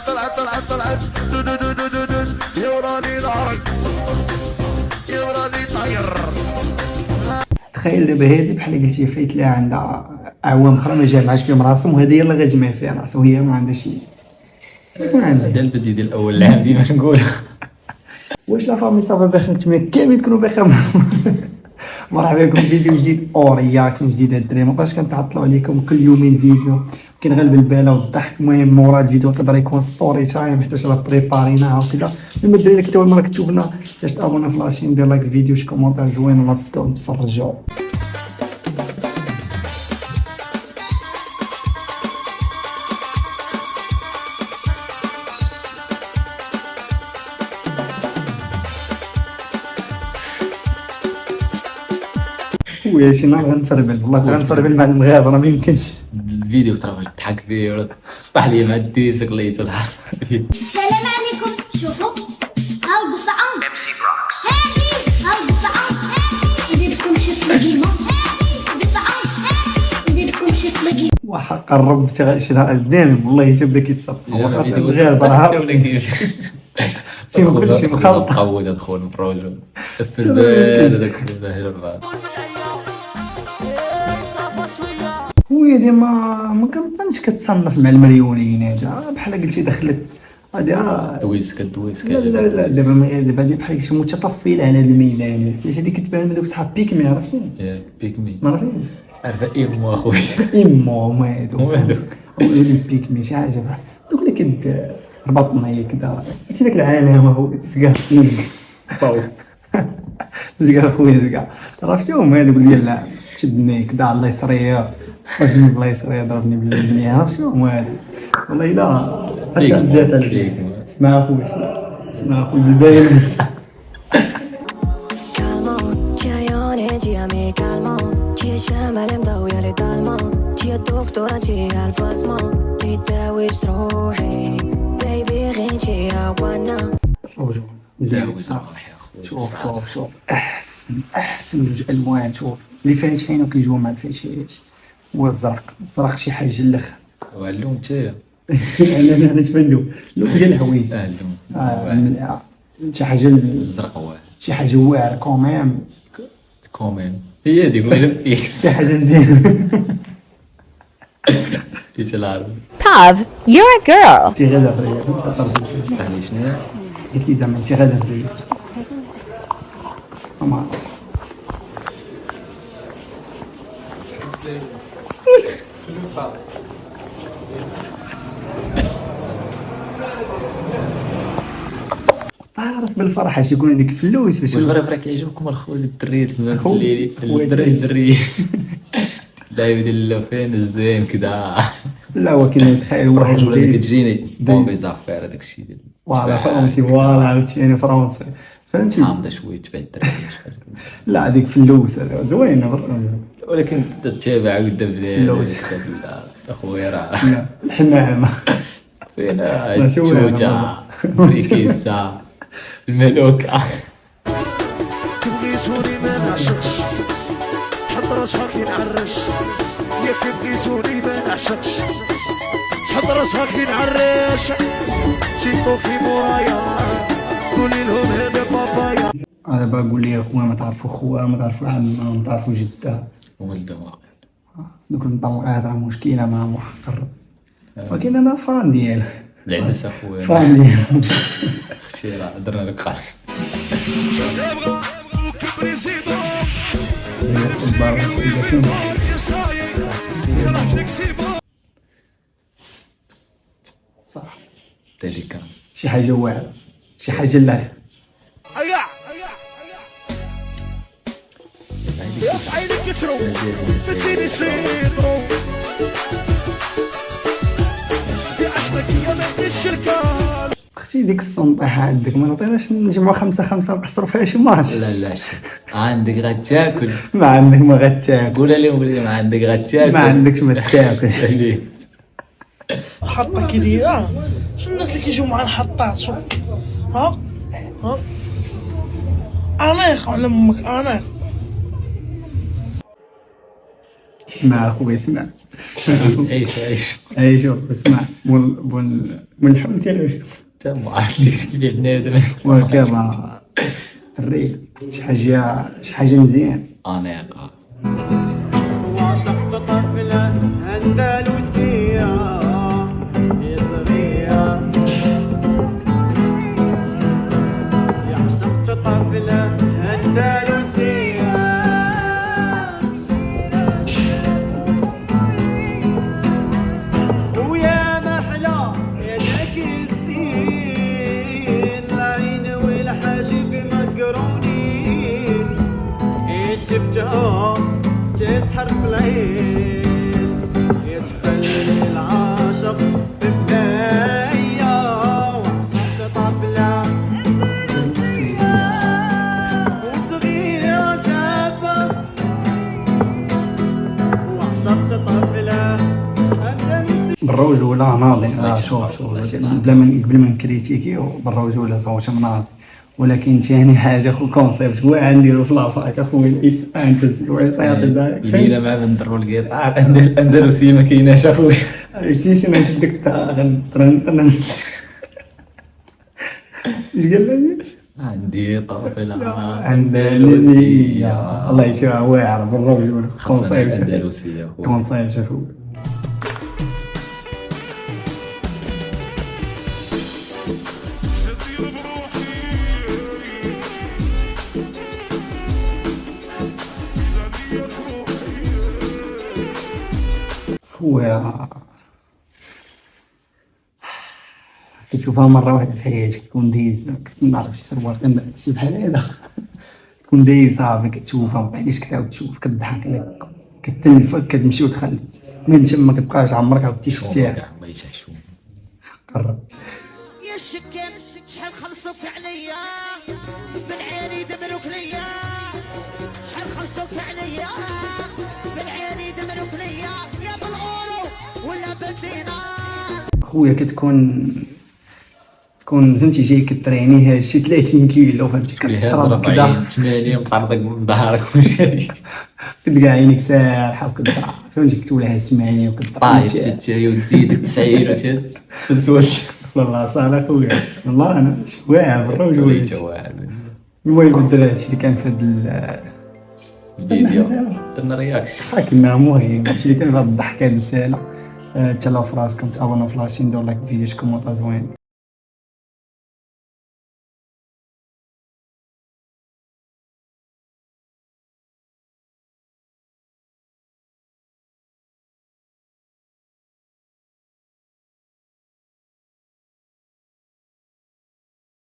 طلعت يا وراني نارك يا وراني طاير. تخيل دابا هادي بحال قلتي فايت لها عندها اعوام اخرى ما جامعاش فيهم راسهم، وهذه هي اللي غتجمع فيها راسها وهي ما عندها شي. شكون عندها هذا الفيديو ديال الاول العام ديما نقول. واش لا فامي صافا باخي نتمنى كاملين تكونوا بخير. مرحبا بكم في فيديو جديد او رياكشن جديد. الدراري مابقاش كنتعطلوا عليكم كل يومين فيديو، كنغلب الباله والضحك. المهم مورا الفيديو يقدر يكون ستوري تايم حيت راه بريباريناها وكذا. المهم الدراري كنت اول مره كتشوفنا تنساش تابونا في لاشين، دير لايك الفيديو، شي كومونتير زوين ولا تسكاو نتفرجوا. ويا شي نهار غنفربل والله غنفربل مع المغاربه راه ما يمكنش. الفيديو ترى تضحك فيه ولا تصبح لي مع الديسك اللي يطلع. السلام عليكم. شوفوا هالقصعة MC Rocks هادي هالقصعة هادي نديركم شي طلقيمة هادي قصعة هادي نديركم شي طلقيمة. وحق الرب تغشنا الدين والله تبدا كيتصفى وخاص المغاربه راه فيهم كل شيء مخلط. مقود ادخل مبروجو في البال هذاك الباهر بعد. وهي ديما ما كنظنش كتصنف مع المليونين. هذا بحال قلتي دخلت هذه دويس لا لا لا دابا هذه بحال شي متطفله على هذا الميدان. عرفتي هذه كتبان من دوك صحاب بيكمي، عرفتي بيكمي ما عرفتيش عارفه ايمو اخويا ايمو ما هذوك بيكمي شي حاجه بحال دوك اللي ربطنا هي كذا. هادشي داك العالم هو تسقى صاو تسقى خويا تسقى عرفتيهم هذوك ديال تشدني كذا الله يسريه واجني الله يسريه ضربني بالبنيه. عرفتيهم هادو والله لا حتى بدات عليك. اسمع اخويا اسمع اخويا بالباين. شوف احسن جوج الوان. شوف اللي فاتحين وكيجيو مع الفاتحات هو الزرق شي حاجه الاخ. وعلوم نتايا انا شفندو اللون ديال الهويز اللون شي حاجه الزرق واعر شي حاجه واعره كومين هي هذيك الله يلفيك شي حاجه مزيانه. العربي Pav, you're a girl. انت غادا فريا استحلي شنو قلت لي زعما انت غادا فريا ما عرفتش فلوسها تعرف بالفرحه شي يكون عندك فلوس. واش فرا كيعجبكم الخوت الدريات الدريات دايما ديال فين الزين كذا. لا هو كاين تخيل واحد الرجوله اللي كتجيني موفي زافير هذاك الشيء ديال فوالا فرونسي فوالا عاوتاني فرونسي فهمتي حامضه شويه تبع الدريات. لا هذيك فلوس زوينه ولكن تتابع قدام فلوس اخويا راه لا الحمامه فين الشوجه الكيسه الملوكه. كبقيتوني ما نعشقش تحط راسها كي نعرش يا كبقيتوني ما نعشقش تحط راسها كي نعرش تيفوكي مورايا قولي لهم هذا بابايا. انا بقول لي اخويا ما تعرفوا خوها ما تعرفوا عمها ما تعرفوا جدها ولد واقع دوك المطلقات راه مشكله مع محقر. ولكن انا فان ديالها العدس اخويا فان ديالها اختي راه درنا لك قاع صح تاجيكا شي حاجه واعره شي حاجه لاخ في عينك كترو فتيني سيطرو يا عشتك يا مهدي الشركة. اختي ديك السنطيحه عندك ما نعطيناش نجمعوا 5 نقصروا فيها شي ماتش. لا عندك غتاكل ما عندك ما غتاكل. قول لهم ما عندك غتاكل ما عندكش ما تاكل. حطه كي شو الناس اللي كيجيو مع الحطات شو ها انيق على امك انيق. اسمع اخويا اسمع عيش اي شوف اسمع من الحب تاعو انت ما عرفتي كيف بنادم وكذا الريح شي حاجه مزيان. اناقه وعشقت طفلة أندلسية مصرية، عشقت طفلة أندلسية ويا محلى يا ذاك الزين العين والحاجب مقرونين، شفتهم تسحر في العين يتخلي العاشق ببناية، وعشقت طفلة وصغيرة شابة، وعشقت طفلة أندلسية. بالرجوله ناضي. شوف قبل ما نكريتيكي بالرجوله صوت مناضي، ولكن ثاني حاجه خو كونسيبت هو نديرو في لافاك اخويا انت ويطير بالك بدينا مع ندربوا القطار الاندلسيه ما كايناش اخويا. عرفتي ما شدك ترن ايش قال لي عندي طفل عندنا الله يشوفها واعر بالرجوله خاصة الاندلسيه كونسيبت اخويا. هو كتشوفها مرة واحدة في حياتك تكون دايز كنت نعرف شي سروال كنلبس بحال هذا تكون دايز صافي كتشوفها ما بعديش كتعاود تشوف كضحك لك كتلفك كتمشي وتخلي من تما كتبقاش عمرك عاودتي شفتيها. ما يشحشون قرب يا الشكان شحال خلصوك عليا بالعيني دمروك ليا، شحال خلصوك عليا بالعيني دمروك ليا، يا بالغولو ولا بالدينار. خويا كتكون فهمتي جاي كترينيها شي 30 كيلو فهمتي كتضرب كدا 8 مطردك من ظهرك ومشي كتلقى عينيك سارحه وكتضرب فهمتي كتولها 8 وكتضرب طايف تتاي وتزيد 90 وتزيد السلسول والله صالح خويا والله انا واعر بالرجوله. المهم الدراري هادشي اللي كان في هاد الفيديو درنا رياكشن حكينا المهم هادشي اللي كان في هاد الضحكه هاد الساهله. تهلاو في راسكم تابوناو في لاشين ديروا لايك الفيديو شكون زوين.